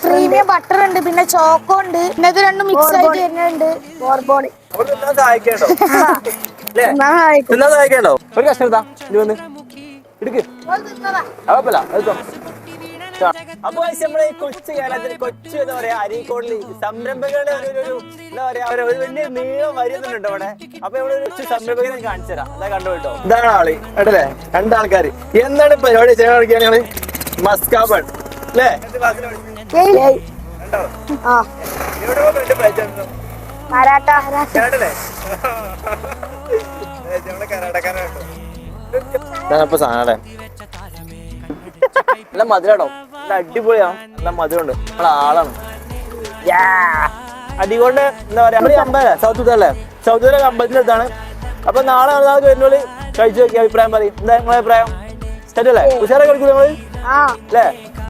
Premium butter ഉണ്ട്, പിന്നെ choco ഉണ്ട്, പിന്നെ ഇത് രണ്ടും മിക്സ് ആയിട്ട് വരുന്നുണ്ട്. ഒരു കഷ്ണം എടുത്താ ഇത് വന്ന് എടുക്ക്. അപ്പൊ നമ്മളെ ഈ കൊച്ചു കേരളത്തിൽ കൊച്ചു എന്താ പറയാ അരീക്കോടിൽ സംരംഭകരുടെ ഒരു എന്താ പറയാ ഒരു വലിയ നീളം വരുന്നുണ്ട് അവിടെ. അപ്പൊ ഇവിടെ ഒരു കൊച്ചു സംരംഭകനെ കാണിച്ചു തരാം. അതാ കണ്ടുപോട്ടോ, ഇതാണ് ആള് കേട്ടല്ലേ, രണ്ടാൾക്കാര്. എന്താണ് പരിപാടി ചെയ്യാൻ കളിക്കുകയാണ് ഞങ്ങള് മസ്കാബൺ അല്ലേ? ഇപ്പൊ സാധനം നല്ല മധുരാടോ, നല്ല അടിപൊളിയാ, നല്ല മധുരമുണ്ട്. നമ്മളെ ആളാണ് അടികൊണ്ട് എന്താ പറയാ. നമ്മളീ അമ്പലല്ലേ സൗത്ത് അല്ലേ, സൗത്ത് അമ്പലത്തിന്റെ അടുത്താണ്. അപ്പൊ നാളെ നാളെ വരുന്നോള് കഴിച്ചു നോക്കി അഭിപ്രായം പറയും. എന്താ നിങ്ങളെ അഭിപ്രായം? സെറ്റ് അല്ലേ? ഉഷാറൊക്കെ കളിക്കും നമ്മള് അല്ലേ?